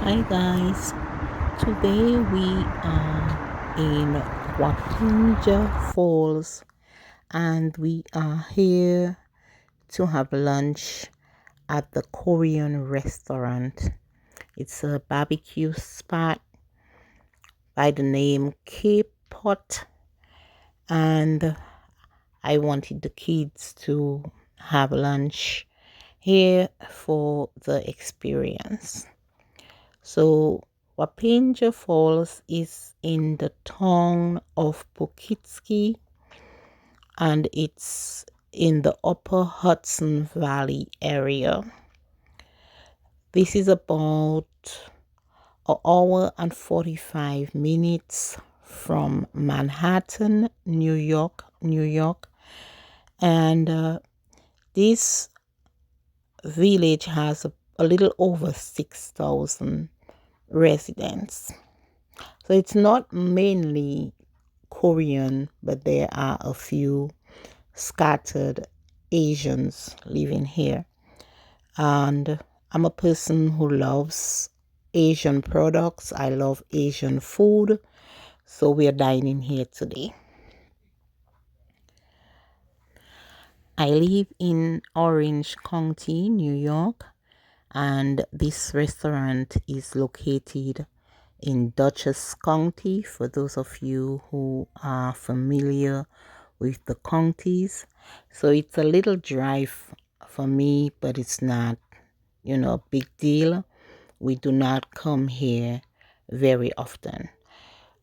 Hi guys, today we are in Wapinja Falls and we are here to have lunch at the Korean restaurant. It's a barbecue spot by the name K-Pot, and I wanted the kids to have lunch here for the experience. So Wapinja Falls is in the town of Poughkeepsie and it's in the upper Hudson Valley area. This is about an hour and 45 minutes from Manhattan, New York. And this village has a little over 6,000 residents. So it's not mainly Korean, but there are a few scattered Asians living here. And I'm a person who loves Asian products. I love Asian food. So we're dining here today. I live in Orange County, New York, and this restaurant is located in Dutchess County, for those of you who are familiar with the counties. So it's a little drive for me, but it's not, a big deal. We do not come here very often.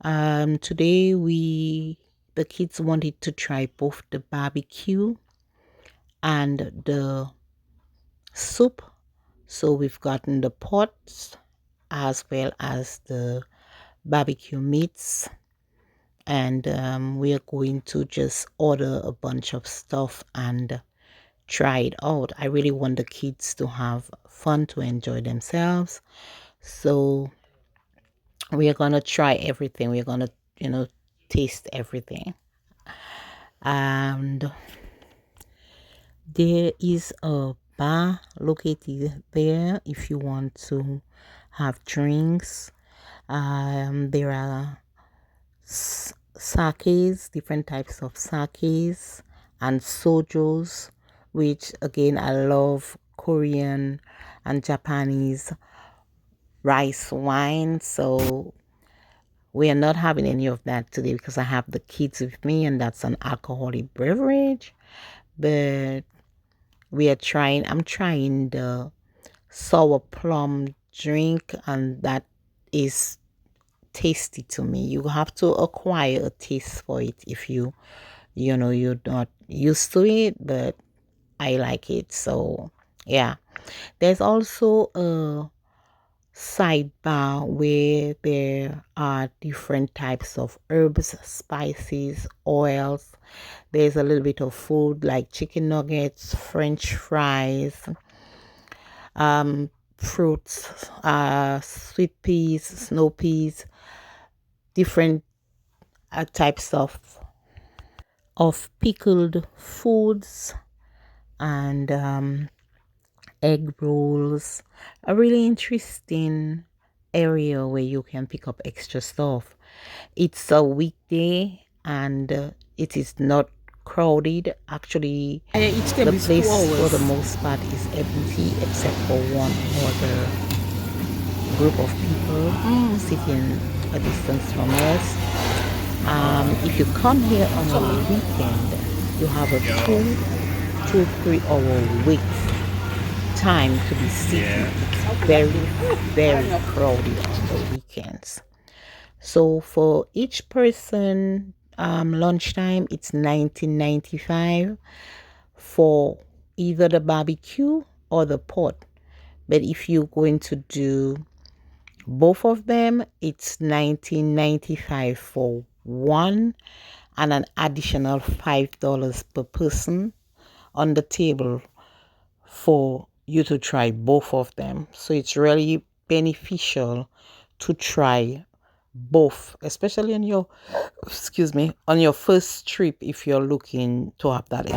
Today the kids wanted to try both the barbecue and the soup. So we've gotten the pots as well as the barbecue meats, and we are going to just order a bunch of stuff and try it out. I really want the kids to have fun, to enjoy themselves, so we are gonna try everything. We're gonna taste everything. And there is a bar located there if you want to have drinks. There are sakes, different types of sakes and sojos, which again I love Korean and Japanese rice wine. So we are not having any of that today because I have the kids with me and that's an alcoholic beverage. But I'm trying the sour plum drink, and that is tasty to me. You have to acquire a taste for it if you're not used to it, but I like it. So yeah, there's also a sidebar where there are different types of herbs, spices, oils. There's a little bit of food like chicken nuggets, French fries, fruits, sweet peas, snow peas, different types of pickled foods, and egg rolls. A really interesting area where you can pick up extra stuff. It's a weekday and it is not crowded. Actually, Each the time is place 2 hours. for the most part is empty except for one other group of people sitting a distance from us. If you come here on a weekend, you have a 2 to 3 hour wait time to be seated. It's very, very crowded on the weekends. So for each person, lunchtime, it's 19.95 for either the barbecue or the pot. But if you're going to do both of them, it's 19.95 for one and an additional $5 per person on the table for you to try both of them. So it's really beneficial to try both, especially on your first trip if you're looking to have that